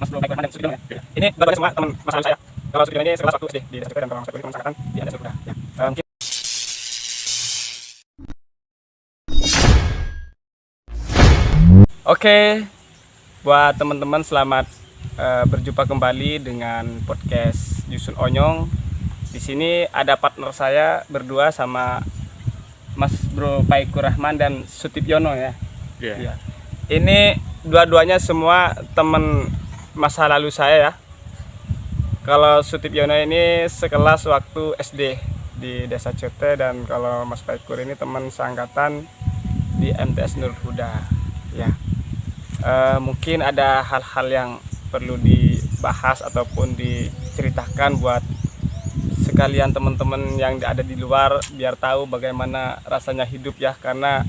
Mas Bro Baik Rahman dan Sukidon ya. Ini dua-duanya semua teman Mas Alu saya. Kalau Sukidon ini sekelas waktu SD di SMP dan kalau Mas Baik ini teman angkatan di Desa Kuda. Ya. Mungkin Oke, buat teman-teman selamat berjumpa kembali dengan podcast Yusun Onyong. Di sini ada partner saya berdua sama Mas Bro Paikur Rahman dan Sutipyono ya. Yeah. Ini dua-duanya semua teman masa lalu saya ya. Kalau Sutipyono ini sekelas waktu SD di Desa Cote dan kalau Mas Paikur ini teman seangkatan di MTS Nur Huda ya. Mungkin ada hal-hal yang perlu dibahas ataupun diceritakan buat sekalian teman-teman yang ada di luar biar tahu bagaimana rasanya hidup ya, karena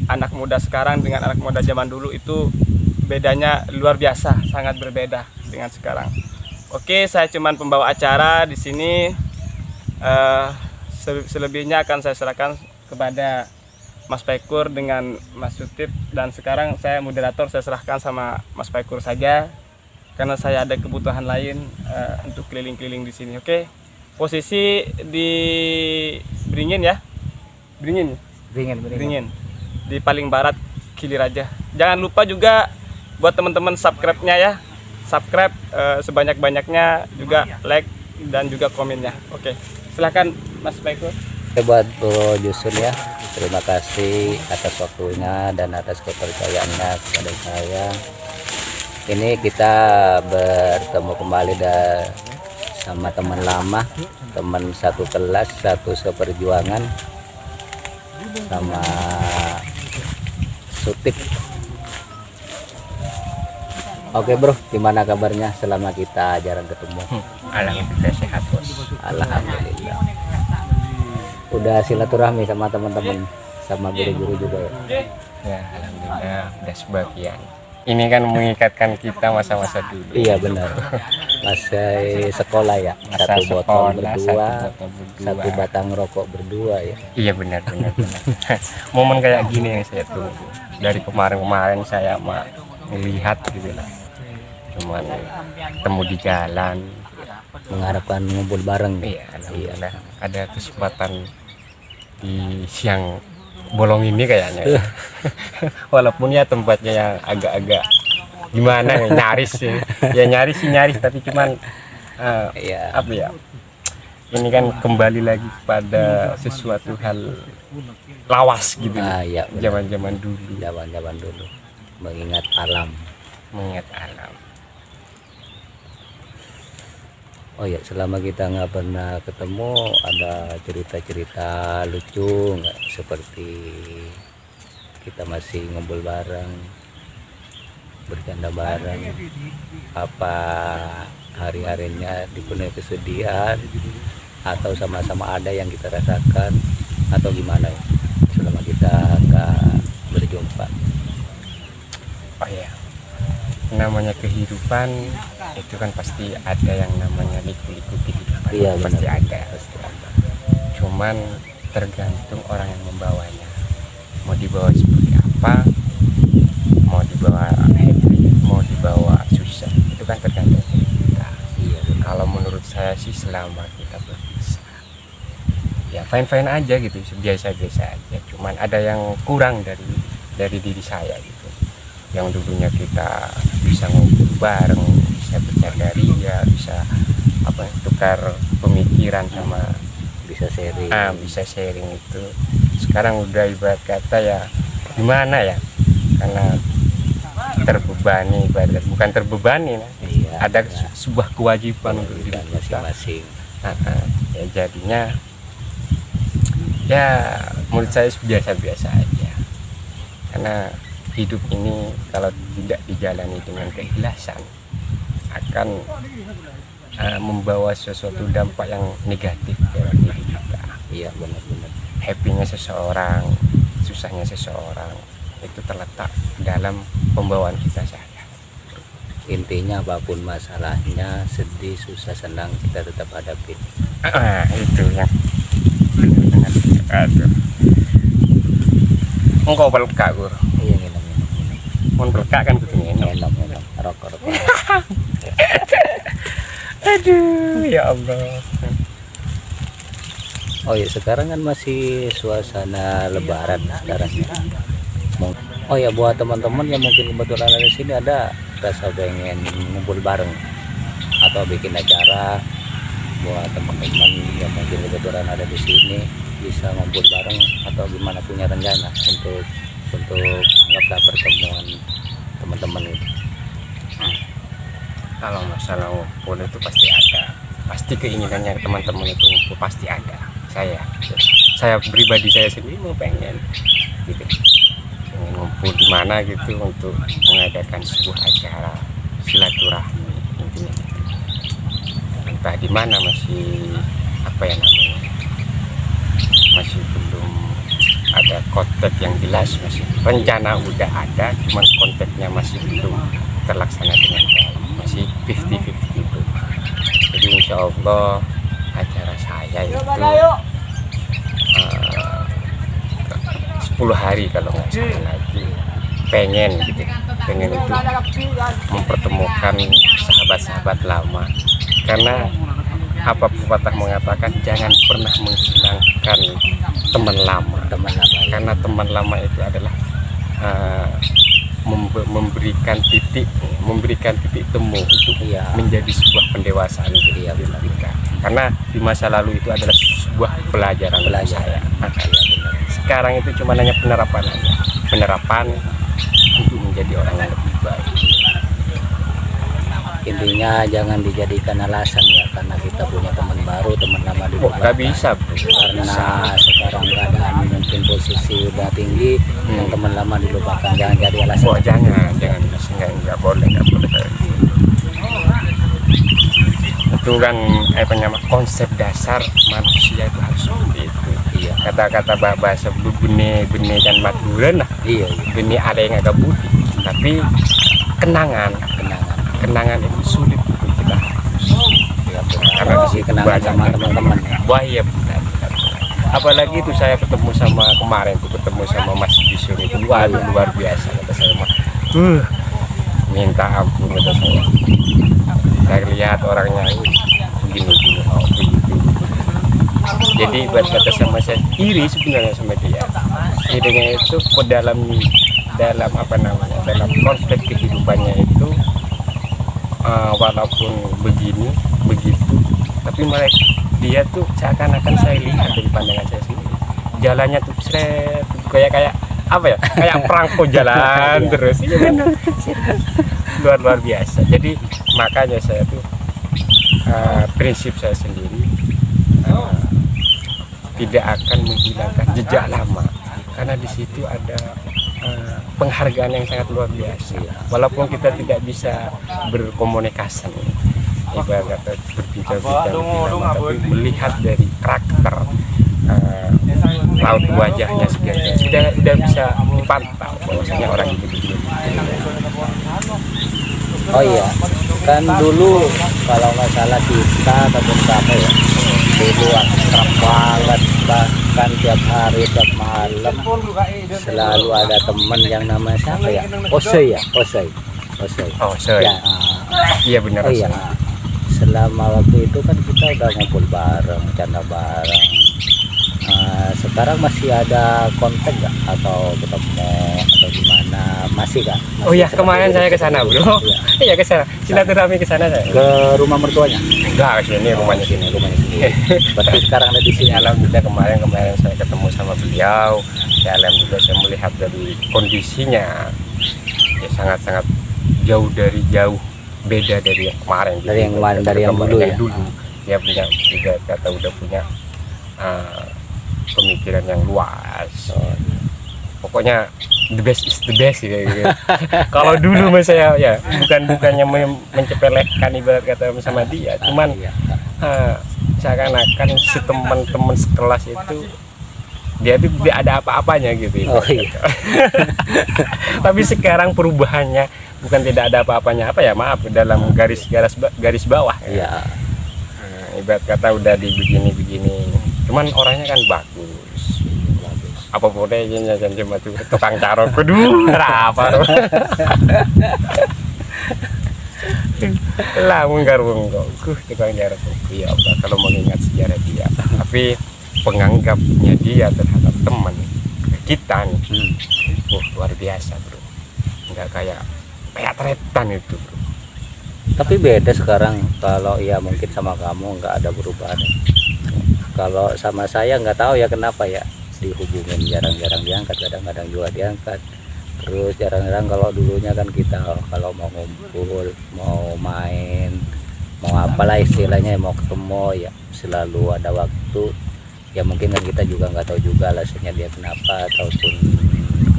anak muda sekarang dengan anak muda zaman dulu itu bedanya luar biasa, sangat berbeda dengan sekarang. Oke, saya cuman pembawa acara di sini. Selebihnya akan saya serahkan kepada Mas Paikur dengan Mas Sutip, dan sekarang saya moderator, saya serahkan sama Mas Paikur saja karena saya ada kebutuhan lain untuk keliling-keliling di sini. Oke. Posisi di Beringin ya. Beringin. Di paling barat Kiliraja. Jangan lupa juga buat teman-teman subscribe-nya ya. Subscribe sebanyak-banyaknya, juga like dan juga komennya. Oke. Silakan Mas Paikur. Buat Bro Yusun ya, terima kasih atas waktunya dan atas kepercayaannya kepada saya. Ini kita bertemu kembali sama teman lama, teman satu kelas, satu seperjuangan, sama Sutip. Oke bro, gimana kabarnya selama kita jarang ketemu? Alhamdulillah sehat bos. Alhamdulillah. Udah silaturahmi sama teman-teman, sama guru-guru juga ya? Ya alhamdulillah udah sebagian. Ini kan mengikatkan kita masa-masa dulu. Iya benar. Masih sekolah ya, Masa satu botol sekolah, berdua, satu botol berdua. satu batang rokok berdua ya. Iya benar. Momen kayak gini yang saya tunggu. Dari kemarin saya melihat gitu lah. Cuman temu di jalan. Mengharapkan ngumpul bareng. Iya alhamdulillah. Ada kesempatan di siang bolong ini kayaknya ya. Walaupun ya tempatnya yang agak-agak gimana ya, nyaris tapi cuman Iya. apa ya, ini kan kembali lagi pada sesuatu hal lawas gitu Iya, benar. zaman-zaman dulu, Zaman-zaman dulu mengingat alam. mengingat alam. Oh ya, selama kita nggak pernah ketemu, ada cerita-cerita lucu nggak? Seperti kita masih ngumpul bareng, bercanda bareng, apa hari-harinya dipenuhi kesedihan, atau sama-sama ada yang kita rasakan, atau gimana ya? Selama kita nggak berjumpa. Oh ya, namanya kehidupan itu kan pasti ada yang namanya liku-liku kehidupan. Iya, pasti benar. ada. Cuman tergantung orang yang membawanya, mau dibawa seperti apa, mau dibawa happy, mau dibawa susah, itu kan tergantung kita. Iya, benar. Kalau menurut saya sih selama kita berpisah ya fine-fine aja gitu, biasa-biasa aja. Cuman ada yang kurang dari diri saya gitu, yang dulunya kita bisa ngobrol bareng, bisa bercanda ria, bisa tukar pemikiran sama Bisa sharing. bisa sharing itu. Sekarang udah ibarat kata ya gimana ya, karena terbebani, bukan terbebani nah. Iya, Ada benar. sebuah kewajiban untuk diri Dan kita. masing-masing. Ya jadinya ya menurut saya biasa-biasa aja, karena hidup ini kalau tidak dijalani dengan keikhlasan akan membawa sesuatu dampak yang negatif dalam diri kita. Iya, benar-benar. Happy-nya seseorang, susahnya seseorang itu terletak dalam pembawaan kita saja. Intinya apapun masalahnya, sedih, susah, senang, kita tetap hadapi. Itu yang benar-benar. Aduh. Engkau pelukak gur. Iya, minum. Mun pelukak kan kudu minum. Minum. rokok. Aduh, ya Allah. Oh ya, sekarang kan masih suasana lebaran sekarang. Oh ya, buat teman-teman yang mungkin kebetulan ada di sini, ada rasa pengen ngumpul bareng atau bikin acara, buat teman-teman yang mungkin kebetulan ada di sini bisa ngumpul bareng atau gimana, punya rencana untuk anggaplah pertemuan teman-teman itu. Kalau masalah ngumpul itu pasti ada, pasti keinginannya teman-teman itu ngumpul pasti ada. Saya pribadi saya sendiri mau pengen gitu, pengen ngumpul di mana gitu untuk mengadakan sebuah acara silaturahmi intinya. Entah di mana, masih apa ya namanya, masih belum ada konteks yang jelas, masih rencana udah ada, cuman konteksnya masih belum terlaksana dengan baik, masih 50-50 itu. Jadi insya Allah acara saya itu 10 hari kalau nggak salah lagi, pengen untuk mempertemukan sahabat-sahabat lama, karena apa pepatah mengatakan jangan pernah menghilangkan teman lama, karena teman lama itu adalah memberikan titik temu untuk menjadi sebuah pendewasaan itu kita. Karena di masa lalu itu adalah sebuah pelajaran saya. Sekarang itu cuma hanya penerapan untuk menjadi orang yang lebih baik. Intinya jangan dijadikan alasan ya, karena kita punya teman baru, teman lama di lupakan. Nggak bisa, bro. Karena sekarang keadaan mungkin posisi udah tinggi, yang teman lama dilupakan, jangan jadi alasan. Oh, jangan nggak boleh itu kan konsep dasar manusia itu harus seperti itu. Iya. Kata-kata bahasa benih dan maturan lah. Iya. Benih ada yang agak putih, tapi kenangan itu sulit untuk kita hapus. Ya, Karena di situ kenangan banyak sama teman-teman. bahaya benar. Apalagi itu saya ketemu sama Mas Bisur itu luar biasa, kata saya mah. Minta ampun, kata saya. Saya lihat orangnya begini, begitu. Jadi buat kata sama saya iri sebenarnya sama dia. Irinya itu dalam dalam konteks kehidupannya itu walaupun begitu, tapi dia tuh seakan-akan saya lihat dari pandangan saya sendiri. Jalannya tuh kayak apa ya? Kayak perangko jalan terus. Iya benar. Luar biasa. Jadi makanya saya tuh prinsip saya sendiri tidak akan menghilangkan jejak lama, karena di situ ada penghargaan yang sangat luar biasa. Walaupun kita tidak bisa berkomunikasi, ibarat kata berbincang-bincang, tapi melihat dari karakter raut wajahnya segala sudah bisa dipantau bahwasanya orang itu begini. Oh iya, kan dulu kalau nggak salah kita ataupun kamu ya, dulu akrab banget, bahkan tiap hari tiap malam selalu ada teman yang namanya siapa ya, Osei. Ya, iya benar. Oh iya, selama waktu itu kan kita udah ngumpul bareng, canda bareng. Sekarang masih ada kontak nggak atau ketemu atau gimana, masih kan? Oh iya, kemarin saya ke sana, bro. Iya ke sana, silaturahmi ke sana saya. Ke rumah mertuanya? Enggak, ke sini, rumahnya sini. Berarti sekarang ada di sini. Alhamdulillah kemarin saya ketemu sama beliau. Ya alhamdulillah saya melihat dari kondisinya ya sangat jauh beda dari yang kemarin. Dari yang kemarin, dari yang dulu ya. Dia punya juga kata udah punya pemikiran yang luas. Pokoknya the best is the best gitu. Kalau dulu mas saya ya bukannya mencepelekkan ibarat kata sama dia, cuman seakan-akan si teman-teman sekelas itu dia itu tidak ada apa-apanya gitu. Oh iya. Tapi sekarang perubahannya bukan tidak ada apa-apanya, maaf dalam garis bawah ya. Iya. Ibarat kata udah begini, cuman orangnya kan bagus. Apa bolehnya cuma tuh tukang carok kedua apa. lah menggarung kok tukang jarak ya Allah kalau mengingat sejarah dia, tapi penganggapnya dia terhadap teman kita nih, luar biasa bro, nggak kayak tretan itu bro. Tapi beda sekarang, kalau ya mungkin sama kamu nggak ada perubahan. Kalau sama saya nggak tahu ya kenapa ya, dihubungin jarang-jarang diangkat, kadang-kadang juga diangkat. Terus jarang-jarang, kalau dulunya kan kita kalau mau ngumpul, mau main, mau apalah istilahnya, mau ketemu ya selalu ada waktu. Ya mungkin kan kita juga nggak tahu juga alasannya dia kenapa ataupun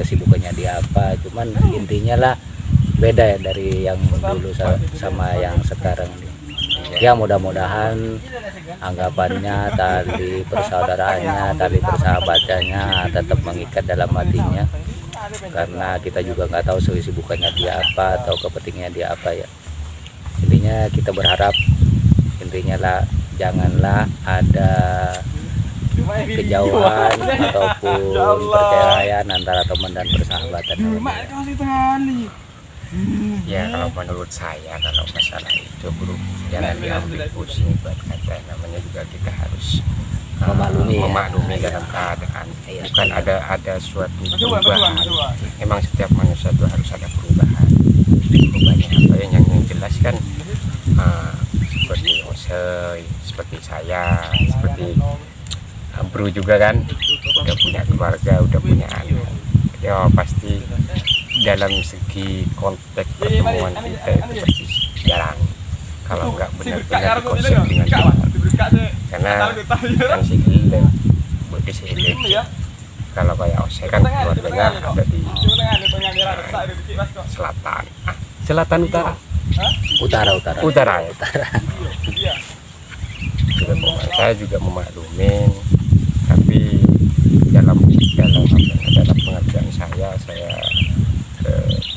kesibukannya dia apa. Cuman intinya lah beda ya dari yang dulu sama yang sekarang nih. Ya mudah-mudahan anggapannya tali persaudaraannya, tali persahabatannya tetap mengikat dalam hatinya, karena kita juga nggak tahu kesibukannya dia apa atau kepentingannya dia apa ya. Intinya kita berharap, intinya lah janganlah ada kejauhan ataupun perceraian antara teman dan persahabatan. Ya kalau menurut saya, kalau masalah itu bro, jangan diambil pusing buat kata, namanya juga kita harus memaklumi dalam keadaan, bukan ada suatu perubahan. Emang setiap manusia itu harus ada perubahan apa yang jelas kan, seperti Osei, seperti saya, seperti bro juga kan udah punya keluarga, udah punya anak, ya pasti dalam segi konteks pertemuan kita itu pasti jarang kalau nggak benar-benar dikonsep dengan benar, karena kan si gile bagi si gile, kalau kayak saya kan keluarganya ada di selatan utara ya. Saya juga memaklumin, tapi dalam pengertian saya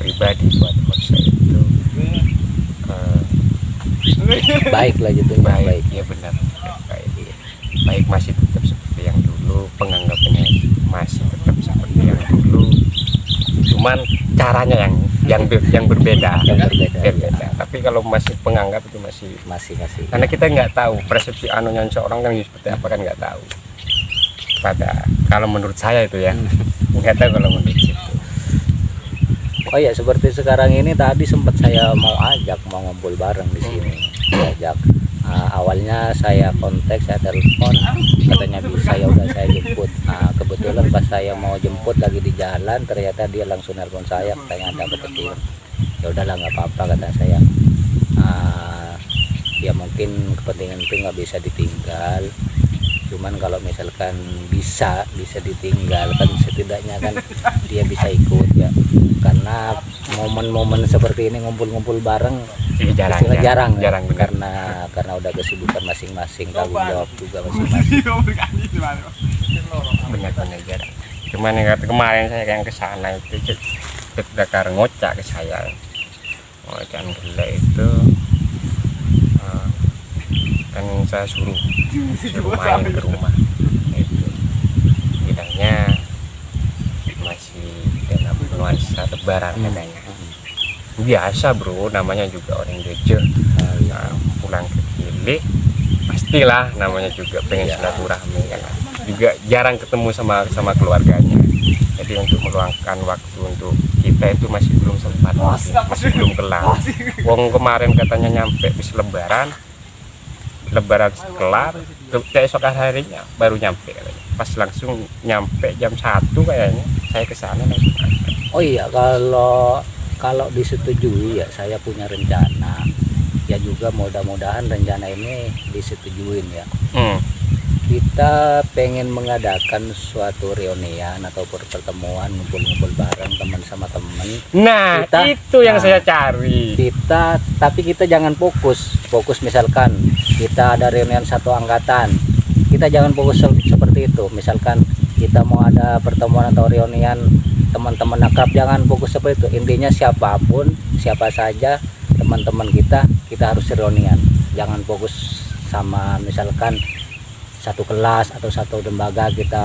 pribadi buat saya itu baik lah gitu, baik ya benar, baik masih tetap seperti yang dulu, penganggapannya masih tetap seperti yang dulu, cuman caranya yang berbeda. Tapi kalau masih penganggap itu masih karena kita nggak tahu persepsi anunya seorang kan seperti apa, kan nggak tahu. Kalau menurut saya itu ya, nggak tahu kalau menurut itu. Oh ya, seperti sekarang ini tadi sempat saya mau ngumpul bareng di sini, diajak. Awalnya saya kontak, saya telepon, katanya bisa, ya udah saya jemput. Kebetulan pas saya mau jemput lagi di jalan, ternyata dia langsung nelpon saya, katanya ada kepentingan. Ya udahlah nggak apa-apa, kata saya. Ya mungkin kepentingan itu nggak bisa ditinggal. Cuman kalau misalkan bisa ditinggal kan, setidaknya kan dia bisa ikut ya, karena momen-momen seperti ini ngumpul-ngumpul bareng jarang karena udah kesibukan masing-masing, tanggung jawab juga masing-masing. Benar-benar jarang. Cuman yang kemarin saya yang kesana itu Dakar ngocak ke saya, ngocakan gila itu kan saya suruh main ke rumah itu, bilangnya masih dalam nuansa lebaran katanya. Biasa bro, namanya juga orang Geje, pulang ke Gili pastilah namanya juga pengen silaturahmi kan, juga jarang ketemu sama keluarganya. Jadi untuk meluangkan waktu untuk kita itu masih belum sempat, masih belum kelar. Wong kemarin katanya nyampe bis lebaran kelar, esok harinya baru nyampe katanya. Pas langsung nyampe jam 1 kayaknya saya ke sana langsung. Oh iya, kalau disetujui ya, saya punya rencana ya juga, mudah-mudahan rencana ini disetujuin ya. Kita pengen mengadakan suatu reunian atau pertemuan, ngumpul-ngumpul bareng teman sama teman. Nah, itu yang saya cari. Tapi kita jangan fokus misalkan kita ada reunian satu angkatan, kita jangan fokus seperti itu. Misalkan kita mau ada pertemuan atau reunian teman-teman akrab, jangan fokus seperti itu. Intinya siapa saja teman-teman kita harus reunian. Jangan fokus sama misalkan satu kelas atau satu lembaga kita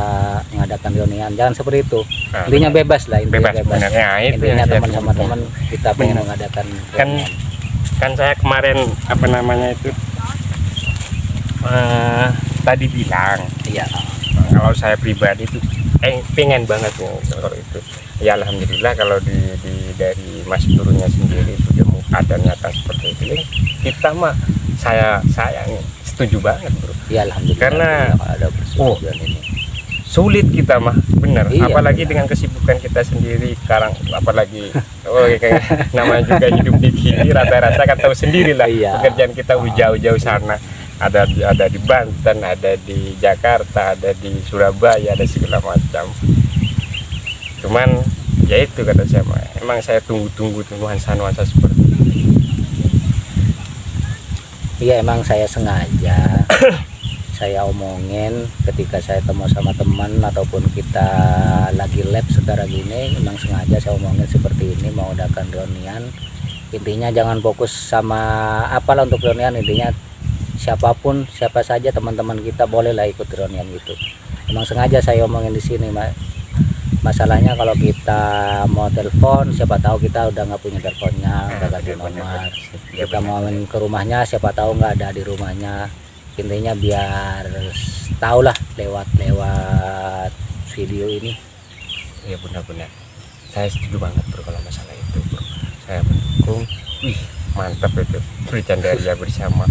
mengadakan reunian, jangan seperti itu. Nah, Intinya bebas lah, intinya bebas. benar. Ya, itu Intinya yang saya teman sama tunggu. teman kita pengen Benar. mengadakan Kan reunian. kan saya kemarin apa namanya itu tadi bilang Iya. kalau saya pribadi itu pengen banget nih kalau itu. Ya alhamdulillah kalau dari Mas Turunnya sendiri sudah mau ada niatan seperti itu, kita mah saya nih setuju banget bro. Iya, alhamdulillah. Karena- Alhamdulillah ada persetujuan ini. Sulit kita mah bener, Iya, apalagi benar. dengan kesibukan kita sendiri sekarang, apalagi kayak namanya juga hidup di sini rata-rata kan tahu sendiri lah. Iya. Pekerjaan kita jauh-jauh sana, ada di Banten, ada di Jakarta, ada di Surabaya, ada segala macam. Cuman ya itu kata saya mah, emang saya tunggu nuansa seperti itu. Iya, emang saya sengaja saya omongin ketika saya temu sama teman ataupun kita lagi lab sekarang gini, memang sengaja saya omongin seperti ini, mau adakan reunian. Intinya jangan fokus sama apalah untuk reunian, intinya siapapun, siapa saja teman-teman kita bolehlah ikut reunian gitu. Emang sengaja saya omongin di sini, masalahnya kalau kita mau telepon, siapa tahu kita udah nggak punya teleponnya, udah ganti nomor. Kita mau main ke rumahnya, siapa tahu nggak ada di rumahnya. Intinya biar tahulah lewat video ini. Ya benar-benar saya setuju banget bro kalau masalah itu bro, saya mendukung. Wih mantap itu bercanda bersama.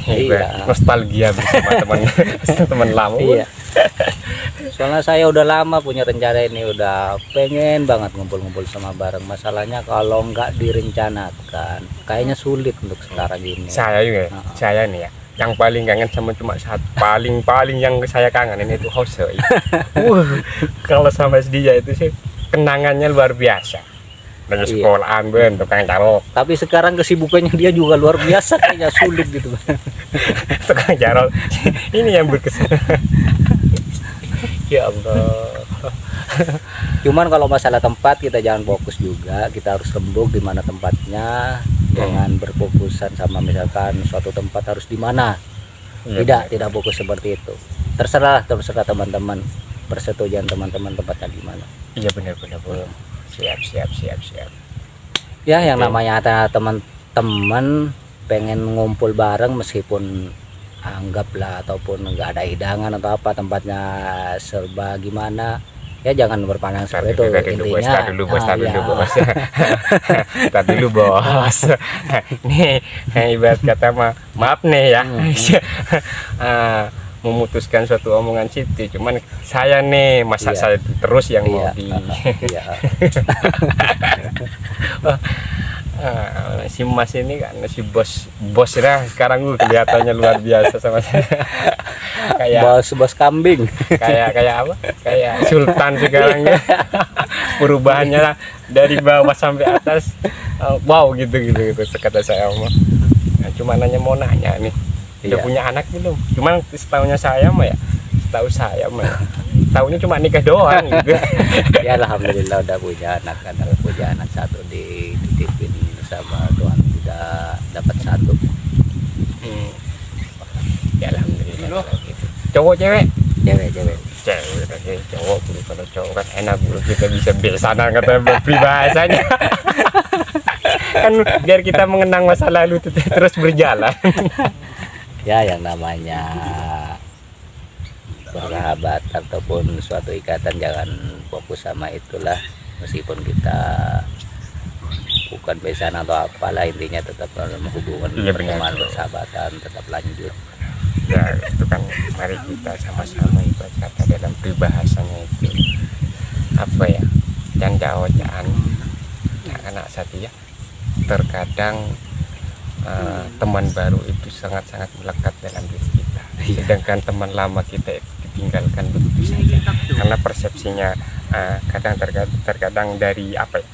Iya. Nostalgia bersama teman lama. Iya. Soalnya saya udah lama punya rencana ini, udah pengen banget ngumpul-ngumpul sama bareng. Masalahnya kalau nggak direncanakan kayaknya sulit untuk sekarang ini. Saya juga saya nih ya, yang paling kangen sama cuma satu, paling yang saya kangen ini itu Hose. Kalau sama dia itu sih kenangannya luar biasa. Dari Iya. sekolahan bentuk tukang carok, Tapi sekarang kesibukannya dia juga luar biasa, kayaknya sulit gitu. tukang carok. Ini yang berkesan. Ya Allah. Cuman kalau masalah tempat kita jangan fokus juga, kita harus rembuk di mana tempatnya. Jangan berfokusan sama misalkan suatu tempat harus di mana. Iya, Tidak fokus seperti itu. Terserah teman-teman, persetujuan teman-teman tempatnya di mana. Iya benar-benar bro. Siap. Ya, yang Oke. namanya ada teman-teman pengen ngumpul bareng meskipun anggaplah ataupun nggak ada hidangan atau apa, tempatnya serba gimana, ya jangan berpandang seperti itu. Intinya Tar dulu bos. ya, Tar dulu bos. Nih ibarat kata maaf nih ya. Memutuskan suatu omongan Siti, cuman saya nih masa Iya. saya terus yang mau iya, di iya. si Mas ini kan si bos lah sekarang lu kelihatannya luar biasa sama saya. Kayak Bos kambing. kayak apa? Kayak sultan sekarang ya. Perubahannya dari bawah sampai atas, wow gitu kata saya mah. Nah, cuma mau nanya nih, udah Iya. punya anak belum? Cuman setahunya saya mah ya, tahunya cuma nikah doang gitu. Ya alhamdulillah udah punya anak satu, dititipin sama Tuhan, sudah dapat satu. Ya alhamdulillah kalau gitu. Cowok cewek? Cewek. Cewek, cowok bro. Kalau cowok kan enak bro, kita bisa besanan kata peribahasanya. Kan biar kita mengenang masa lalu terus berjalan. Ya yang namanya bersahabat ataupun suatu ikatan jangan fokus sama itulah, meskipun kita bukan besan atau apalah, intinya tetap dalam hubungan Iya, benar. pertemanan persahabatan tetap lanjut. Ya itu kan, mari kita sama-sama ibarat kata dalam peribahasanya itu apa ya, canda-candaan anak satu ya. Terkadang teman baru itu sangat-sangat melekat dalam diri kita, sedangkan teman lama kita itu ditinggalkan begitu saja karena persepsinya terkadang dari apa ya,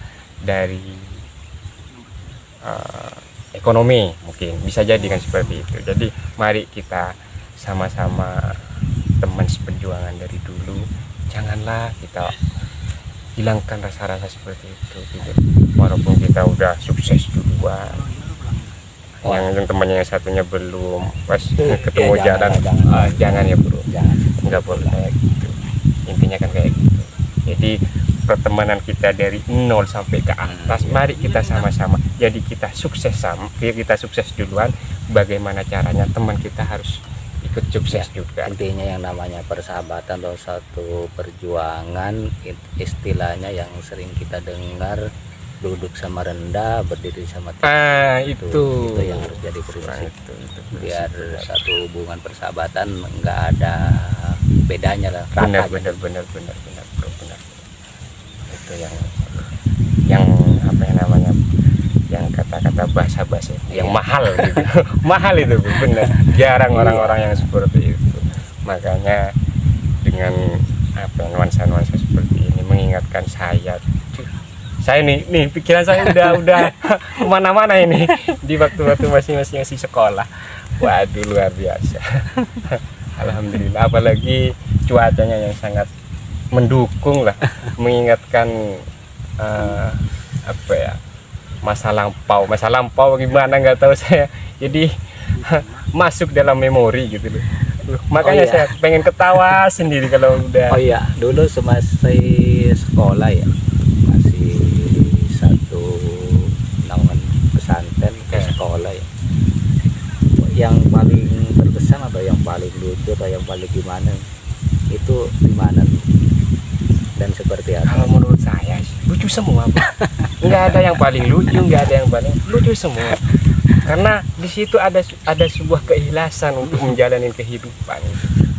dari ekonomi, mungkin bisa jadi kan seperti itu. Jadi mari kita sama-sama teman seperjuangan dari dulu, janganlah kita hilangkan rasa-rasa seperti itu gitu. Walaupun kita udah sukses duluan, yang temannya yang satunya belum pas ketemu Ya, jalan, jangan ya bro, Jangan. nggak boleh kayak gitu. Intinya kan kayak gitu. Jadi pertemanan kita dari nol sampai ke atas, mari kita sama-sama. Jadi kita sukses sama, kita sukses duluan. Bagaimana caranya teman kita harus ikut sukses juga. Intinya yang namanya persahabatan atau satu perjuangan, istilahnya yang sering kita dengar, duduk sama rendah, berdiri sama tinggi. Itu yang harus jadi prinsip. Itu Biar satu hubungan persahabatan nggak ada bedanya lah. benar rata benar gitu. benar benar benar bro, benar. Itu yang apa yang namanya, yang kata-kata bahasa yang Iya. mahal gitu. Mahal itu bro, benar, jarang Iya. orang-orang yang seperti itu. Makanya dengan apa nuansa-nuansa seperti ini mengingatkan saya nih pikiran saya udah kemana-mana ini di waktu-waktu masing-masing sekolah. Waduh, luar biasa. Alhamdulillah, apalagi cuacanya yang sangat mendukung lah, mengingatkan apa ya, masa lampau gimana nggak tahu saya, jadi masuk dalam memori gitu loh. Makanya iya. saya pengen ketawa sendiri kalau udah. Oh iya, dulu semasa sekolah ya, masih satu naungan pesantren ke sekolah ya. Yang paling berkesan atau yang paling lucu atau yang paling gimana, itu di mana dan seperti apa? Kalau menurut saya sih, lucu semua Pak. Nggak ada yang paling lucu, nggak ada yang paling lucu semua, karena di situ ada sebuah keikhlasan untuk menjalani kehidupan.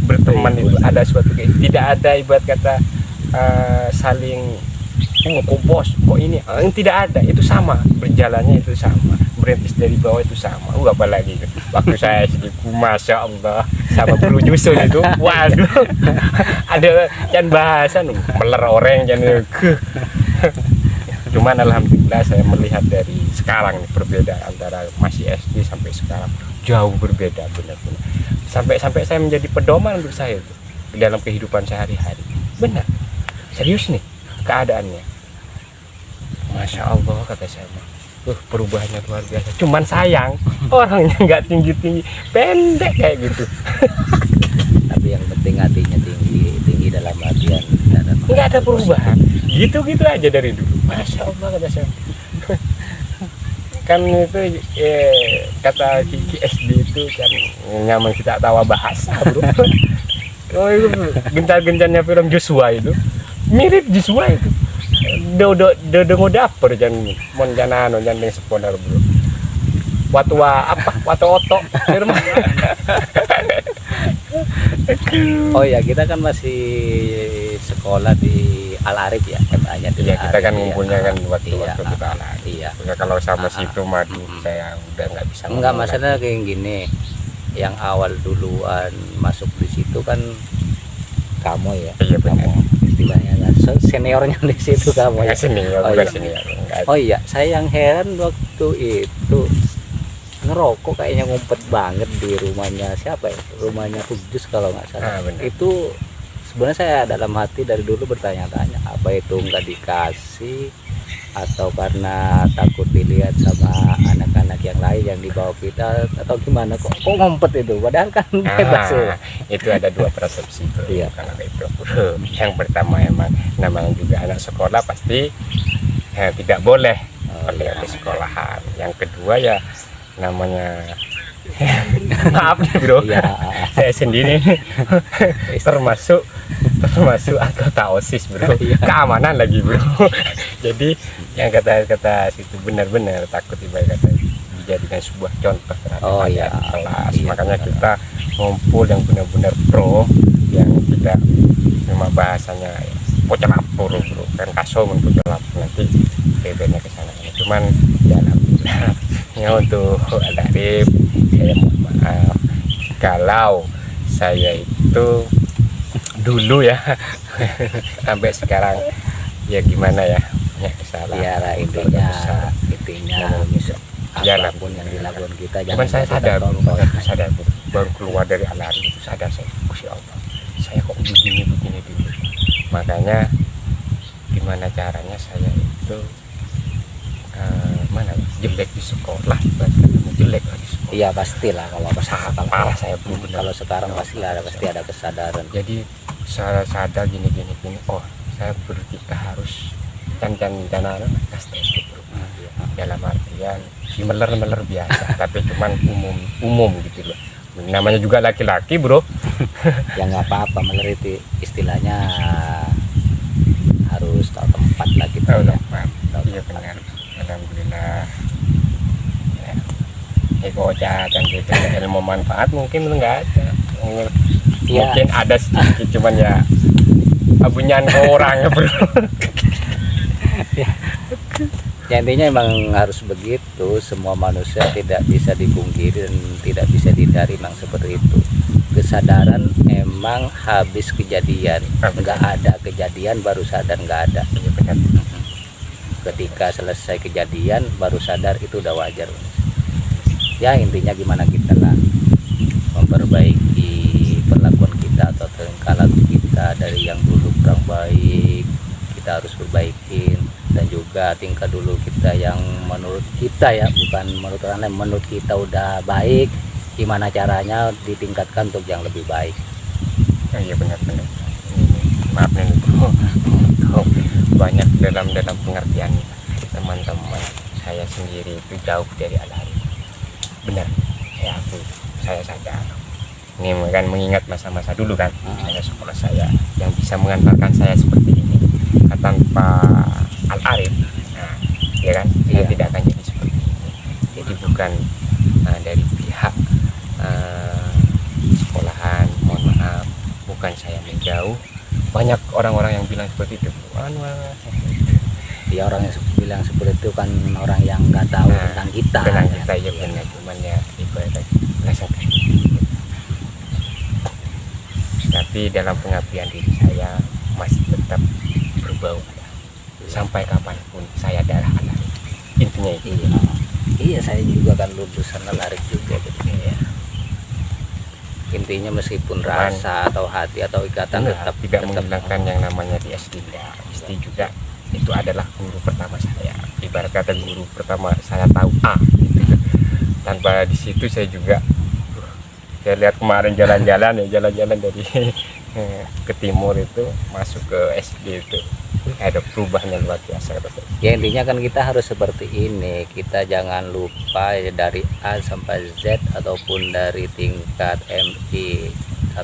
Berteman itu ada suatu tidak ada ibarat kata saling kok bos kok ini, tidak ada. Itu sama, berjalannya itu sama, merintis dari bawah itu sama. Apalagi waktu saya sedikit, masya Allah, sama bulu jusul itu, waduh, ada kan bahasa meler orang jangan. Cuman alhamdulillah saya melihat dari sekarang nih, perbedaan antara masih SD sampai sekarang jauh berbeda benar-benar. Sampai saya menjadi pedoman untuk saya itu dalam kehidupan sehari-hari. Benar, serius nih keadaannya. Masya Allah kata saya. Perubahannya luar biasa. Cuman sayang orangnya nggak tinggi-tinggi, pendek kayak gitu. Tapi yang penting hatinya tinggi dalam artian Nggak ada perubahan. Gitu-gitu aja dari dulu. Masya Allah kata saya. Kan itu kata Kiki SD itu kan nyaman kita tawa bahasa bro. Oh itu gencar-gencarnya film Joshua itu mirip Joshua itu. Do dapur jangan mon jangan seponar bro. Watu oto firman. Oh ya, kita kan masih sekolah di Al-Arif ya, MA-nya di Iya, kita kan Al-Arif, ngumpulnya kan waktu iya, kita lah. iya. Ya, kalau sama situ madu saya udah nggak bisa. Enggak, ngomong masalah lagi. kayak gini. Yang awal duluan masuk di situ kan kamu ya. Iya, benar. Kamu istilahnya seniornya di situ kamu ya. Nggak senior, Oh, bukan iya. senior. Nggak. Oh iya, saya yang heran waktu itu ngerokok kayaknya ngumpet banget di rumahnya siapa ya? Rumahnya Kudus kalau nggak salah. Benar. Itu sebenarnya saya dalam hati dari dulu bertanya-tanya, apa itu nggak dikasih atau karena takut dilihat sama anak-anak yang lain yang di bawah kita atau gimana, kok ngumpet itu padahal kan bebas ya. Itu ada dua persepsi bro. Iya. Karena itu yang pertama emang namanya juga anak sekolah pasti tidak boleh oleh sekolahan. Yang kedua ya namanya maaf nih bro, Iya. saya sendiri termasuk anggota OSIS bro, Iya. keamanan lagi bro. Jadi yang kata situ benar-benar takut ibarat kata dijadikan sebuah contoh terhadap Oh, adik iya. kelas. Iya, Makanya benar. kita ngumpul yang benar-benar pro, yang tidak memang bahasanya pocelapur bro, kan kaso pocelapur nanti bebernya ke sana. Cuman ya alhamdulillah ya untuk Al-Arif saya mohon maaf kalau saya itu dulu ya sampai sekarang ya gimana ya banyak kesalahan. Ya lah, Dosa. intinya Ya, apapun yang dilakukan kita Cuman saya kita sadar, tonton. baru keluar dari Al-Arif itu sadar saya, Masya Allah, saya kok begini dulu. Makanya gimana caranya saya itu mana ya, jelek di sekolah, bahkan jelek lagi semua. Iya pastilah kalau Parah saya belum benar. kalau sekarang pasti ada kesadaran. Jadi saya sadar gini, oh saya bertika harus dan anak estetik bro. Dalam artian si meler biasa tapi cuman umum gitu loh, namanya juga laki-laki bro. Ya nggak apa-apa, meleriti istilahnya harus tahu tempat lah kita Tahu ya. tempat. Tahu Iya tempat. benar, alhamdulillah ya. Ego dan gitu ilmu manfaat mungkin enggak ada, Ya. mungkin ada sedikit cuman ya abunyan ke orang bro. Ya intinya emang harus begitu, semua manusia tidak bisa dipungkiri dan tidak bisa dihindari, memang seperti itu. Kesadaran emang habis kejadian, nggak ada kejadian baru sadar nggak ada. Iya benar. Ketika selesai kejadian baru sadar, itu udah wajar. Ya intinya gimana kita lah memperbaiki perlakuan kita atau tingkah laku kita dari yang dulu kurang baik, kita harus perbaikin. Dan juga tingkah dulu kita yang menurut kita ya, bukan menurut orang lain, menurut kita udah baik, gimana caranya ditingkatkan untuk yang lebih baik. Oh, iya benar. Maaf nih bro, banyak dalam pengertian teman-teman saya sendiri itu jauh dari Al-Arif. Benar, saya sadar. Ini kan mengingat masa-masa dulu kan, saya sekolah saya yang bisa mengantarkan saya seperti ini tanpa Al-Arif, nah, ya kan, saya tidak akan jadi seperti ini. Jadi bukan dari pihak sekolahan, mohon maaf, bukan saya menjauh. Banyak orang-orang yang bilang seperti itu. Ya orang yang bilang seperti itu kan orang yang nggak tahu tentang kita. Tentang kita ya benar, cuman ya ibarat rasakan. Tapi dalam pengabdian diri saya masih tetap berbau sampai kapanpun saya darah Al-Arif. Intinya itu. Iya saya juga kan lulusan Al-Arif juga gitu. Ya. Intinya meskipun rasa atau hati atau ikatan tetap tidak menghilangkan yang namanya di SD. SD juga itu adalah guru pertama saya. Ibarat kata guru pertama saya tahu A gitu. Tanpa di situ saya juga saya lihat kemarin jalan-jalan dari ke timur itu masuk ke SD itu ada perubahannya luar biasa. Ya intinya kan kita harus seperti ini, kita jangan lupa ya, dari A sampai Z ataupun dari tingkat MI,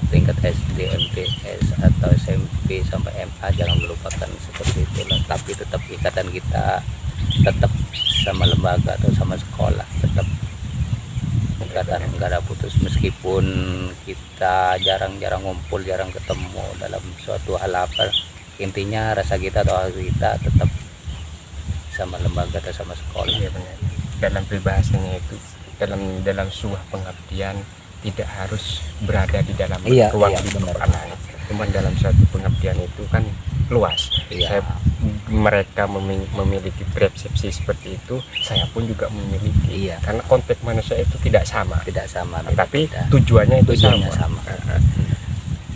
tingkat SD, MTS atau SMP sampai MA, jangan melupakan seperti itulah. Tapi tetap ikatan kita tetap sama lembaga atau sama sekolah, tetap ikatan nggak ada putus, meskipun kita jarang-jarang ngumpul, jarang ketemu dalam suatu hal apa, intinya rasa kita atau hati kita tetap sama lembaga atau sama sekolah. Iya benar. Dalam peribahasanya itu dalam sebuah pengabdian tidak harus berada di dalam ruang lingkup Al-Arif. Cuman dalam suatu pengabdian itu kan luas. Mereka memiliki persepsi seperti itu, saya pun juga memiliki. Karena konteks manusia itu tidak sama. Tapi tujuannya itu sama.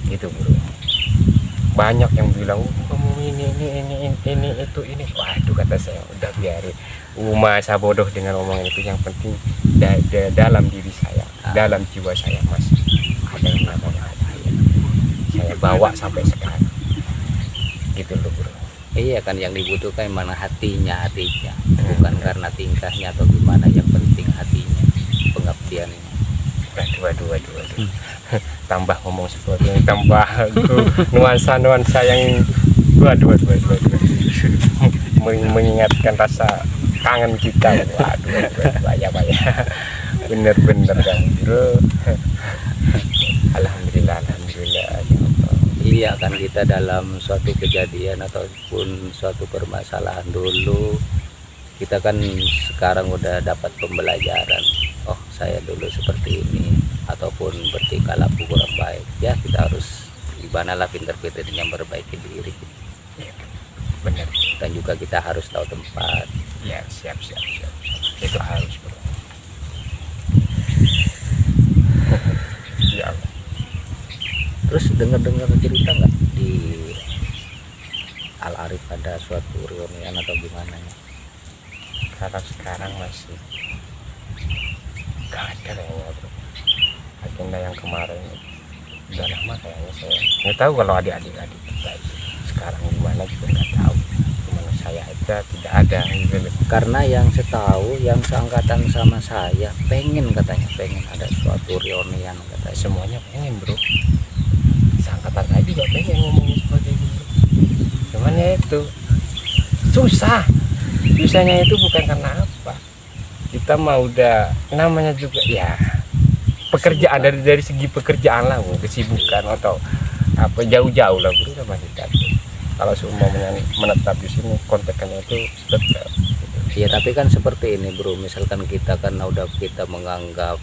Gitu bro. Banyak yang bilang kamu ini itu. Waduh, kata saya udah biarin. Masa bodoh dengan omongan itu. Yang penting dalam diri saya, dalam jiwa saya masih ada yang namanya Al-Arif. Saya bawa sampai sekarang. Gitu loh bro. Iya kan, yang dibutuhkan mana hatinya, bukan karena tingkahnya atau gimana, yang penting hatinya, pengabdian ini. Waduh. Tambah ngomong seperti ini, tambah nuansa yang waduh. Mengingatkan rasa kangen kita. Waduh, bahaya. Bener kan bro. Alhamdulillah ya Allah. Iya kan, kita dalam suatu kejadian ataupun suatu permasalahan dulu, kita kan sekarang udah dapat pembelajaran. Oh saya dulu seperti ini, ataupun bertingkah laku kurang baik, ya kita harus gimana lah pinter-pinternya memperbaiki diri. Benar. Dan juga kita harus tahu tempat. Ya siap. Itu harus bro. Ya Allah. Terus dengar cerita nggak di Al-Arif ada suatu reunian atau gimana ya? Kalau sekarang masih Gak ada kayaknya bro. Agenda yang kemarin udah lama kayaknya saya nggak tahu kalau adik-adik kita sekarang gimana juga nggak tahu. Cuma saya aja tidak ada gitu loh. Karena yang saya tahu, yang seangkatan sama saya pengen ada suatu reunian katanya. Semuanya pengen bro, seangkatan saya juga pengen ngomongin seperti itu. Cuman ya itu susahnya itu bukan karena apa, kita mau udah namanya juga ya pekerjaan, dari segi pekerjaan lah, kesibukan atau apa jauh-jauh lah bro sama kita. Kalau semuanya menetap di sini kontekannya itu tetap Iya, tapi kan seperti ini bro, misalkan kita kan udah kita menganggap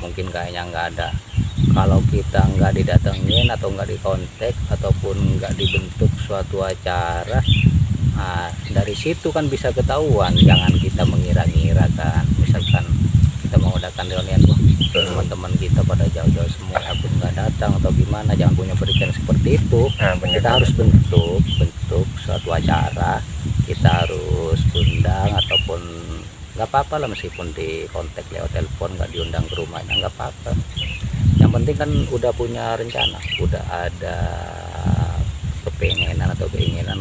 mungkin kayaknya nggak ada, kalau kita nggak didatengin atau nggak dikontak ataupun nggak dibentuk suatu acara, dari situ kan bisa ketahuan. Jangan kita mengira-ngira kan, misalkan kita mengadakan reunian, wah teman-teman kita pada jauh-jauh semua aku nggak datang atau gimana, jangan punya pikiran seperti itu. Kita harus bentuk suatu acara, kita harus undang, ataupun nggak apa-apa lah meskipun di kontak lewat telepon, nggak diundang ke rumahnya nggak apa-apa. Yang penting kan udah punya rencana, udah ada keinginan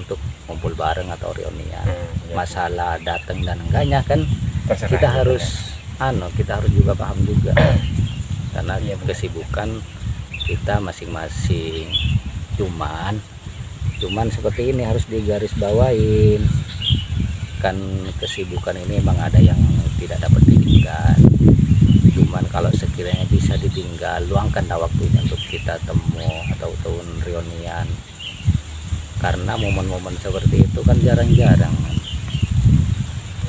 untuk kumpul bareng atau reunian. Masalah datang dan enggaknya kan kita harus kita harus juga paham juga, karena kesibukan kita masing-masing. Cuman seperti ini harus digarisbawain, kan kesibukan ini emang ada yang tidak dapat ditinggal. Cuman kalau sekiranya bisa ditinggal, luangkanlah waktunya untuk kita temu atau tahun reunian, karena momen-momen seperti itu kan jarang-jarang,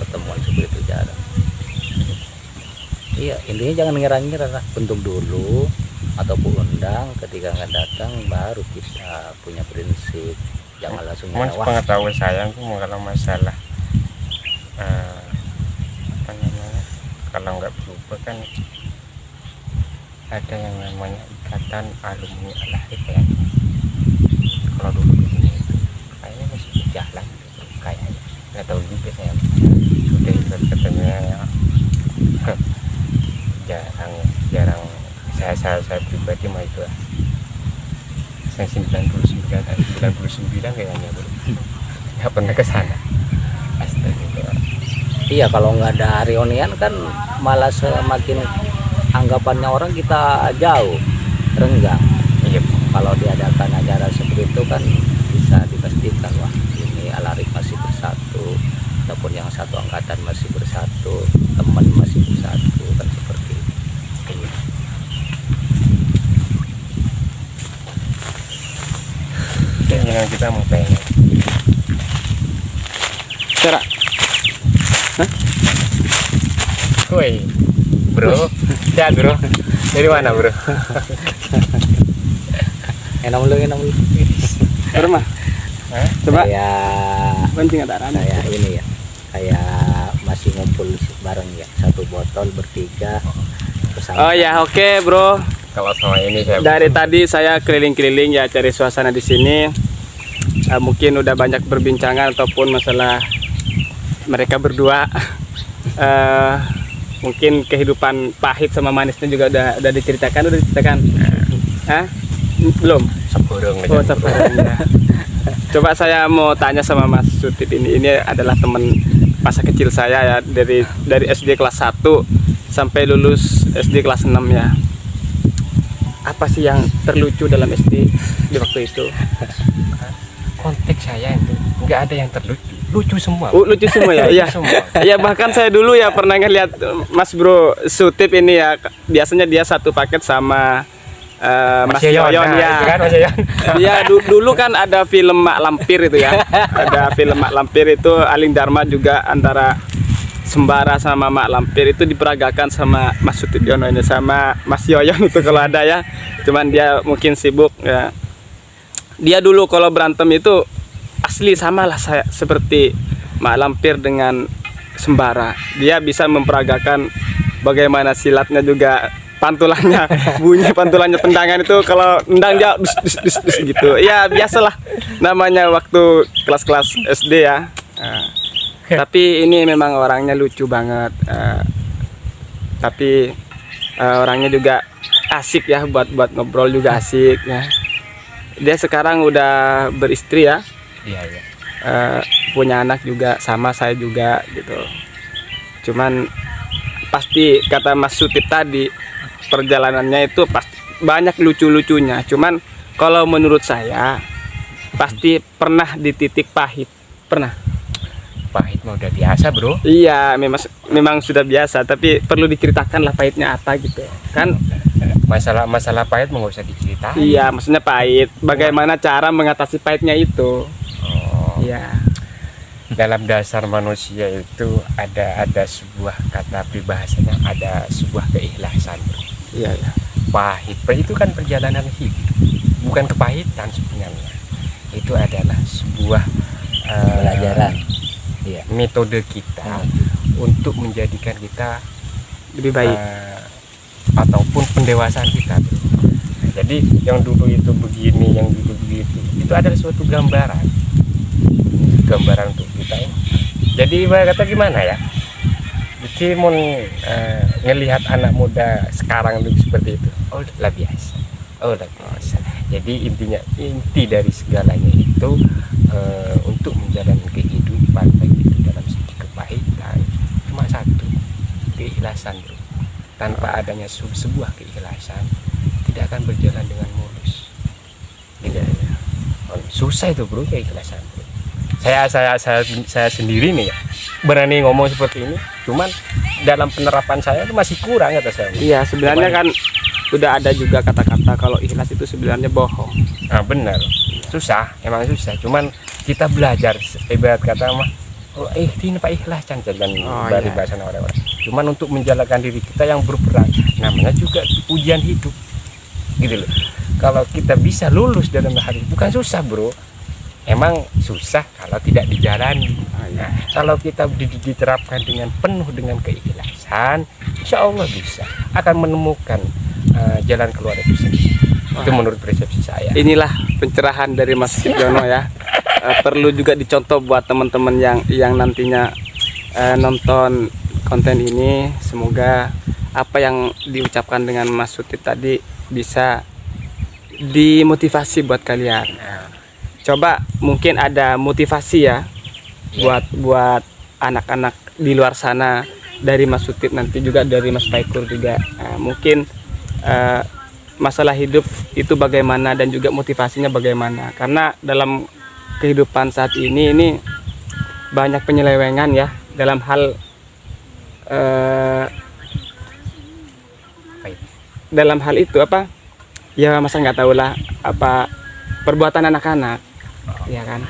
pertemuan seperti itu jarang. Iya, intinya jangan ngira-ngira lah, bentuk dulu ataupun undang, ketika nggak datang baru kita punya prinsip, jangan langsung nyawa. Pengetahuan saya tuh kalau masalah apa namanya, kalau nggak berubah kan ada yang namanya ikatan alumni Al-Hif ya. Kalau dulu itu kayaknya masih berjalan kayaknya, nggak tahu juga saya. Sudah ikut katanya jarang saya pribadi mah itu saya 99 kayaknya bro, nggak pernah ke sana. Astaga. Iya, kalau nggak ada reunian kan malah semakin anggapannya orang kita jauh, renggang. Iya. Kalau diadakan acara seperti itu kan bisa dipastikan, wah ini Al-Arif masih bersatu, ataupun yang satu angkatan masih bersatu, teman masih bersatu, kan seperti itu. Yang kita mau pengen Cara. Woi bro, sehat bro, dari mana bro? Enak dulu. Rumah. Coba. Kayak Penting ada rana. Kayak ini ya, kayak masih ngumpul bareng ya, satu botol bertiga. Oh ya, oke bro. Kalau sama ini saya Dari tadi saya keliling-keliling ya cari suasana di sini. Mungkin udah banyak perbincangan ataupun masalah mereka berdua. Mungkin kehidupan pahit sama manisnya juga udah diceritakan. Belum? Seburung aja. Oh, seburung ya. Coba saya mau tanya sama Mas Sutip, ini adalah teman masa kecil saya ya, dari SD kelas 1 sampai lulus SD kelas 6 ya. Apa sih yang terlucu dalam SD di waktu itu? Konteks saya itu nggak ada yang terlucu, lucu semua. Lucu semua ya. Iya. Ya, bahkan saya dulu ya pernah ngeliat Mas Bro Sutip ini ya, biasanya dia satu paket sama Mas Yoyon ya. Kan, Mas Yoyon. Ya, dulu kan ada film Mak Lampir itu ya. Ada film Mak Lampir itu Aling Dharma juga, antara Sembara sama Mak Lampir itu diperagakan sama Mas Sutipyono ini sama Mas Yoyon itu kalau ada ya. Cuman dia mungkin sibuk ya. Dia dulu kalau berantem itu asli samalah saya seperti Mak Lampir dengan Sembara. Dia bisa memperagakan bagaimana silatnya juga, pantulannya, bunyi pantulannya tendangan itu kalau nendang dia dus gitu. Ya biasalah namanya waktu kelas-kelas SD ya. Tapi ini memang orangnya lucu banget. tapi orangnya juga asik ya, buat ngobrol juga asik ya. Dia sekarang udah beristri ya, Iya, iya. punya anak juga sama saya juga gitu. Cuman pasti kata Mas Sutip tadi, perjalanannya itu pasti banyak lucu-lucunya. Cuman kalau menurut saya pasti pernah di titik pahit, pernah. Pahit mah udah biasa, bro. Iya, memang sudah biasa, tapi perlu diceritakan lah pahitnya apa gitu kan. Masalah pahit mah nggak usah diceritain. Iya, maksudnya pahit, bagaimana cara mengatasi pahitnya itu. Oh, Iya. dalam dasar manusia itu ada sebuah kata pribahasanya, ada sebuah keikhlasan, bro. Iya, iya. Pahit itu kan perjalanan hidup, bukan kepahitan sebenarnya. Itu adalah sebuah Pelajaran. Iya. metode kita untuk menjadikan kita Lebih baik. ataupun pendewasaan kita, bro. Nah, jadi yang dulu itu begini, yang dulu begitu, itu adalah suatu gambaran untuk kita. Jadi ibarat kata gimana ya, jadi mau ngelihat anak muda sekarang itu seperti itu, oh lah biasa, oh lah biasa. Jadi inti dari segalanya itu untuk menjalani kehidupan baik itu dalam segi kepahitan cuma satu, keikhlasan, bro. Tanpa adanya sebuah keikhlasan tidak akan berjalan dengan mulus. Tidak, susah itu, bro, keikhlasan, bro. Saya sendiri nih ya, berani ngomong seperti ini, cuman dalam penerapan saya itu masih kurang, kata saya. Iya, sebenarnya kan udah ada juga kata-kata kalau ikhlas itu sebenarnya bohong. Nah, benar, susah, emang susah. Cuman kita belajar, ibarat kata mah, oh ini Pak ikhlas dan dari iya. bahasa orang-orang. Cuman untuk menjalankan diri kita yang berperan, namanya juga ujian hidup, gitu loh. Kalau kita bisa lulus dalam hal itu, bukan susah, bro. Emang susah kalau tidak dijalani. Nah, kalau kita diterapkan dengan penuh dengan keikhlasan, insya Allah bisa akan menemukan jalan keluar itu sendiri. Itu menurut persepsi saya. Inilah pencerahan dari Mas Yono ya. Perlu juga dicontoh buat teman-teman yang nantinya nonton konten ini. Semoga apa yang diucapkan dengan Mas Sutip tadi bisa dimotivasi buat kalian. Coba mungkin ada motivasi ya buat anak-anak di luar sana, dari Mas Sutip, nanti juga dari Mas Paikur juga. Mungkin masalah hidup itu bagaimana dan juga motivasinya bagaimana, karena dalam kehidupan saat ini banyak penyelewengan ya dalam hal itu apa ya, masa nggak tahu lah apa perbuatan anak-anak ya kan.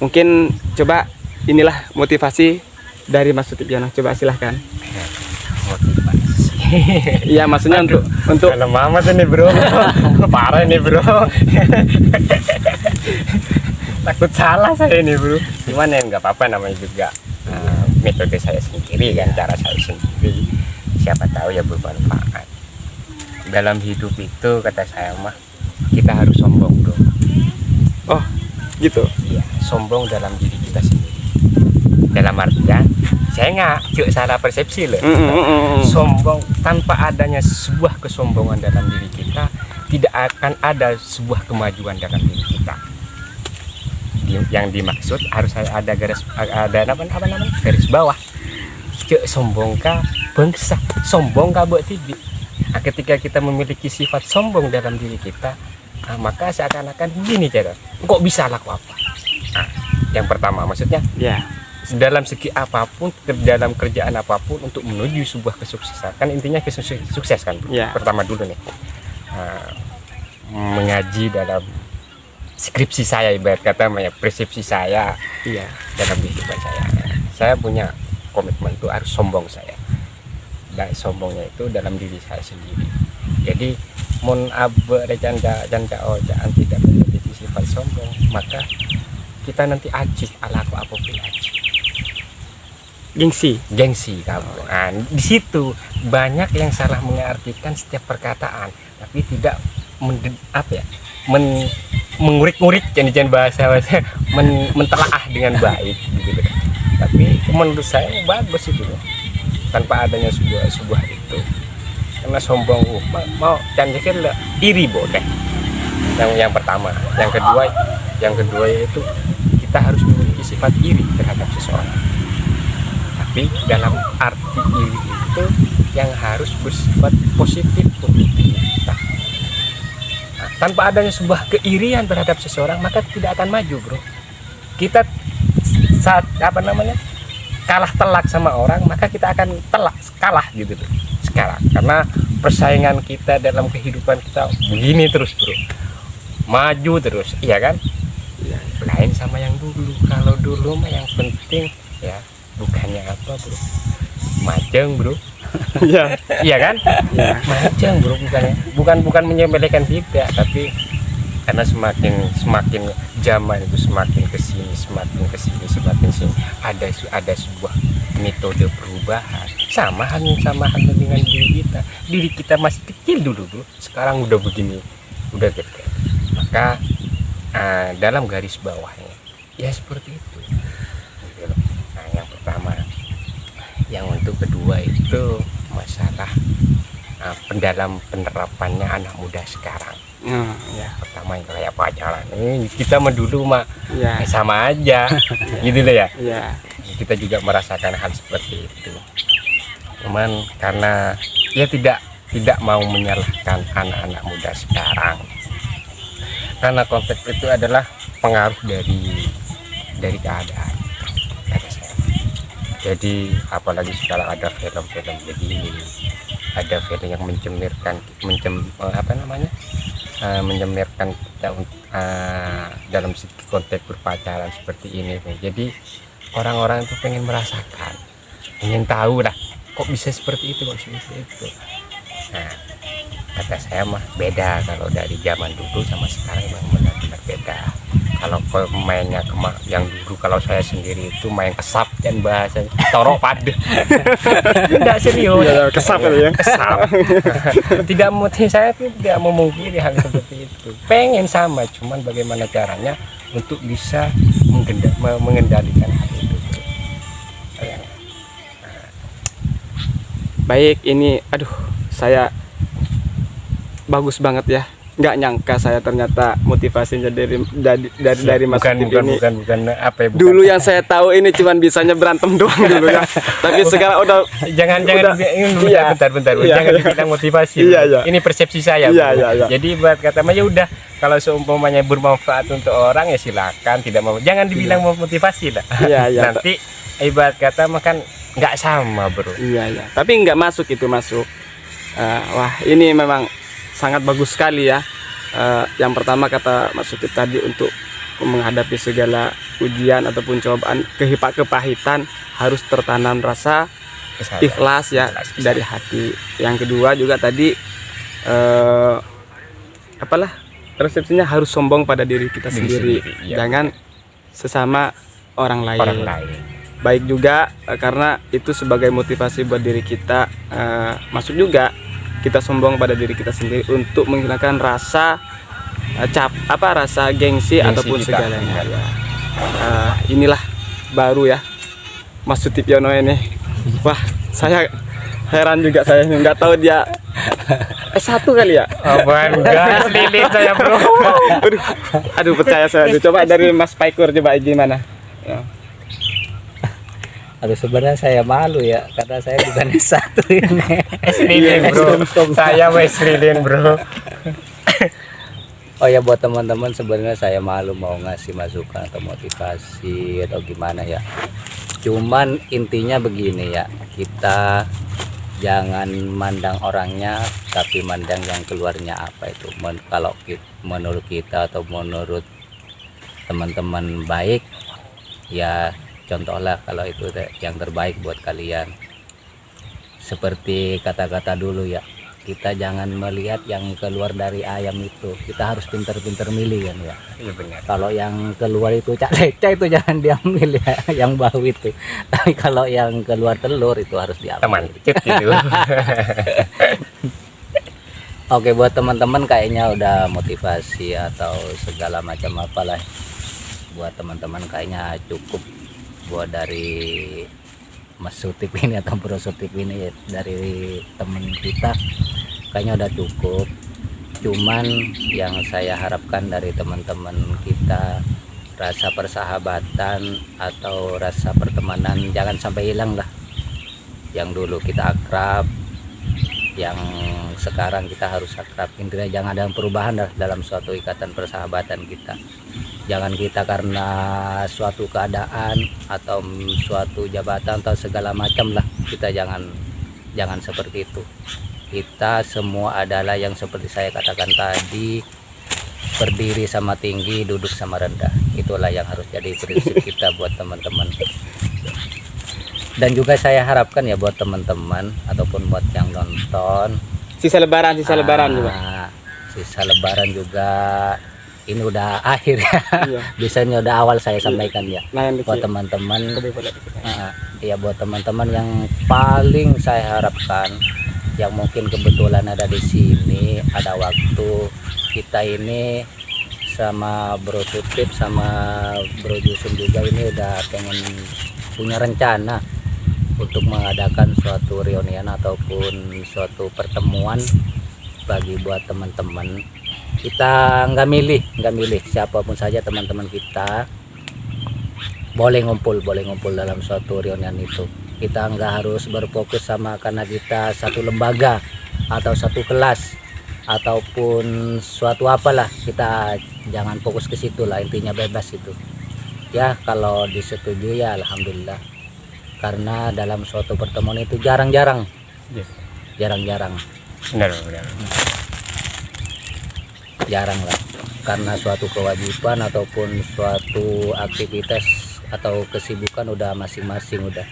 Mungkin coba inilah motivasi dari Mas Sutip Yono, coba silahkan. Iya, maksudnya untuk Kalau mama tuh nih, bro, parah nih, bro. Takut salah saya ini, bro. Cuman ya nggak apa-apa, namanya juga metode saya sendiri kan, cara saya sendiri. Siapa tahu ya bermanfaat. Dalam hidup itu kata saya mah kita harus sombong, bro. oh gitu. Iya, sombong dalam diri kita sendiri. Dalam artian saya nggak salah persepsi loh. Sombong tanpa adanya sebuah kesombongan dalam diri kita, tidak akan ada sebuah kemajuan dalam diri kita. Yang dimaksud harus ada garis bawah. Cek sombong kah bangsa, sombong kah buat tibi. Nah, ketika kita memiliki sifat sombong dalam diri kita, maka seakan-akan gini cara, kok bisa laku apa? Nah, yang pertama maksudnya Ya. dalam segi apapun, dalam kerjaan apapun, untuk menuju sebuah kesuksesan, kan intinya sukses kan, bro? Ya. Pertama dulu nih, mengaji dalam skripsi saya, ibarat kata persepsi saya Iya. dalam kehidupan saya punya komitmen itu harus sombong saya, dan sombongnya itu dalam diri saya sendiri. Jadi mun abe janda jangan tidak memiliki sifat sombong, maka kita nanti ajik ala apapun ajik. Gengsi kamu. Nah, di situ banyak yang salah mengartikan setiap perkataan, tapi tidak mengurik-ngurik jangan bahasa mentelaah dengan baik gitu. Tapi menurut saya bagus itu. tanpa adanya sebuah itu. Karena sombong mau jangan lah, iri boleh. Yang pertama, yang kedua itu kita harus memiliki sifat iri terhadap seseorang. Tapi dalam arti iri itu yang harus bersifat positif untuk kita. Nah, tanpa adanya sebuah keirian terhadap seseorang, maka tidak akan maju, bro. Kita saat kalah telak sama orang, maka kita akan kalah gitu tuh sekarang. Karena persaingan kita dalam kehidupan kita begini terus, bro, maju terus, iya kan? Lain sama yang dulu. Kalau dulu mah yang penting ya bukannya apa, bro, majeng, bro. Iya. Iya kan? Ya. Majeng, bro, bukan menyepelekan tidak, tapi karena semakin zaman itu semakin kesini ada sebuah metode perubahan, sama halnya dengan diri kita masih kecil dulu, bro, sekarang udah begini, udah gede. Maka dalam garis bawahnya ya seperti itu. Nah, yang pertama. Yang untuk kedua itu masalah dalam penerapannya anak muda sekarang. Ya, pertama yang kayak pacaran ini kita dulu mah ya sama aja gitu loh ya. Kita juga merasakan hal seperti itu. Cuman karena dia tidak mau menyalahkan anak-anak muda sekarang. Karena konteks itu adalah pengaruh dari keadaan. Jadi apalagi sekarang ada film-film begini, ada film yang mencemirkan kita dalam segi konteks berpacaran seperti ini. Jadi orang-orang itu pengen merasakan, ingin tahu lah, kok bisa seperti itu, kok bisa itu. Nah, kata saya mah beda kalau dari zaman dulu sama sekarang, memang benar-benar beda. Kalau mainnya yang dulu, kalau saya sendiri itu main kesap dan bahasa torok pade. Tidak serius. Ya, kesap ya. Kesap. Saya tidak memungkiri hal seperti itu. Pengen sama, cuman bagaimana caranya untuk bisa mengendalikan hal itu. Baik, ini saya bagus banget ya. Nggak nyangka saya ternyata motivasinya dari Mas Tip ini. Bukan apa ya, bukan. Dulu yang saya tahu ini cuman bisanya berantem doang dulu ya. Tapi sekarang udah jangan iya. bentar. Iya. Jangan dibilang motivasi. Iya. Ini persepsi saya. Iya. Jadi buat kata ya udah, kalau seumpamanya bermanfaat untuk orang ya silakan, tidak mau. Jangan dibilang motivasi lah. Iya. Nanti ibarat kata makan nggak sama, bro. Iya. Tapi nggak masuk. Wah, ini memang sangat bagus sekali ya. Yang pertama kata Mas Sutip tadi, untuk menghadapi segala ujian ataupun cobaan, kepahitan, harus tertanam rasa ikhlas ya dari hati. Yang kedua juga tadi resepsinya harus sombong pada diri kita sendiri. Ya. Jangan sesama orang lain. Baik juga karena itu sebagai motivasi buat diri kita. Masuk juga kita sombong pada diri kita sendiri untuk menghilangkan rasa rasa gengsi ataupun kita, segalanya. Inilah baru ya Mas Sutipyono ini. Wah, saya heran juga, saya nggak tahu dia S1 kali ya. Enggak, lilin saya, bro. Aduh, percaya saya. Coba dari Mas Paikur, coba gimana ya. Sebenarnya saya malu ya, karena saya bukan S1 ini. Lilin, bro. Saya lilin, bro. Oh ya, buat teman-teman, sebenarnya saya malu mau ngasih masukan atau motivasi atau gimana ya. Cuman intinya begini ya, kita jangan mandang orangnya, tapi mandang yang keluarnya apa itu. Kalau menurut kita atau menurut teman-teman baik ya, contohlah kalau itu yang terbaik buat kalian. Seperti kata-kata dulu ya, kita jangan melihat yang keluar dari ayam itu, kita harus pintar-pintar milih kan ya. Iya benar. Kalau yang keluar itu cak leca itu jangan diambil ya, yang bau itu. Tapi kalau yang keluar telur itu harus diambil. Teman gitu. Oke, buat teman-teman kayaknya udah motivasi atau segala macam apalah. Buat teman-teman kayaknya cukup buat dari Mas Sutip ini atau Bro Sutip ini dari teman kita kayaknya udah cukup. Cuman yang saya harapkan dari teman-teman kita, rasa persahabatan atau rasa pertemanan jangan sampai hilang lah. Yang dulu kita akrab, yang sekarang kita harus akrab. Intinya jangan ada perubahan dalam suatu ikatan persahabatan kita. Jangan kita karena suatu keadaan atau suatu jabatan atau segala macam lah, kita jangan seperti itu. Kita semua adalah yang seperti saya katakan tadi, berdiri sama tinggi, duduk sama rendah. Itulah yang harus jadi prinsip kita buat teman-teman. Dan juga saya harapkan ya buat teman-teman ataupun buat yang nonton, Sisa lebaran juga. Sisa lebaran juga ini udah akhir ya. Iya. Biasanya udah awal saya sampaikan ya. Nah, yang Buat dikit. teman-teman, ya buat teman-teman yang paling saya harapkan, yang mungkin kebetulan ada di sini, ada waktu, kita ini sama Bro Sutip sama Bro Jusum juga ini udah pengen punya rencana untuk mengadakan suatu reunian ataupun suatu pertemuan bagi buat teman-teman. Kita nggak milih siapapun saja, teman-teman kita boleh ngumpul dalam suatu reunian itu. Kita nggak harus berfokus sama karena kita satu lembaga atau satu kelas ataupun suatu apalah, kita jangan fokus ke situ lah, intinya bebas itu ya. Kalau disetujui ya alhamdulillah, karena dalam suatu pertemuan itu jarang-jarang Benar. jarang lah, karena suatu kewajiban ataupun suatu aktivitas atau kesibukan udah masing-masing udah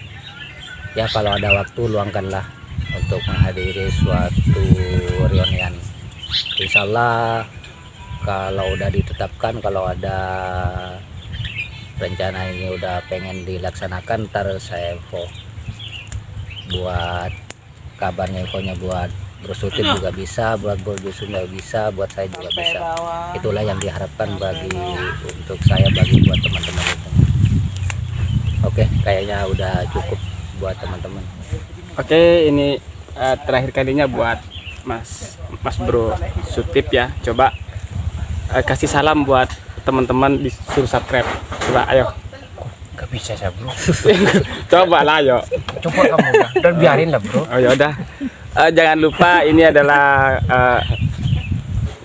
ya. Kalau ada waktu luangkanlah untuk menghadiri suatu reunian. Insyaallah kalau udah ditetapkan, kalau ada rencana ini udah pengen dilaksanakan, ntar saya info buat kabarnya, infonya buat Bro Sutip juga bisa, buat Bro Jusum juga bisa, buat saya juga bisa. Itulah yang diharapkan untuk saya, bagi buat teman-teman itu. Oke, kayaknya udah cukup buat teman-teman. Oke, ini terakhir kalinya buat Mas Bro Sutip ya. Coba kasih salam buat teman-teman, disuruh subscribe. Coba ayo. Gak bisa saya bro. Coba lah ayo. Coba kamu udah biarin lah bro. Oh ya udah. Jangan lupa ini adalah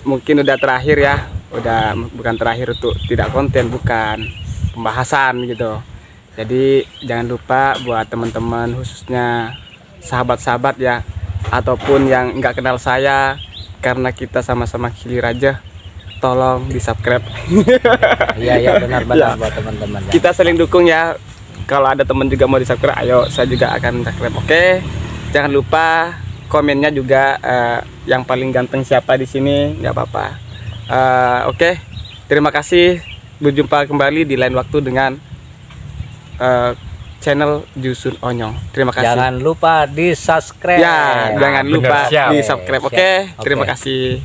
mungkin udah terakhir ya. Udah bukan terakhir untuk tidak konten, bukan pembahasan gitu. Jadi jangan lupa buat teman-teman, khususnya sahabat-sahabat ya, ataupun yang nggak kenal saya, karena kita sama-sama Hilir aja, tolong di subscribe. Iya benar Ya. buat teman-teman ya. Kita saling dukung ya. Kalau ada teman juga mau di subscribe, ayo saya juga akan subscribe. Oke, jangan lupa komennya juga, yang paling ganteng siapa di sini, nggak apa-apa. Oke, terima kasih. Berjumpa kembali di lain waktu dengan channel Jusun Onyong. Terima kasih. Jangan lupa di subscribe. Ya, jangan lupa Bener, siap. di subscribe. Oke, Siap. terima Oke. kasih.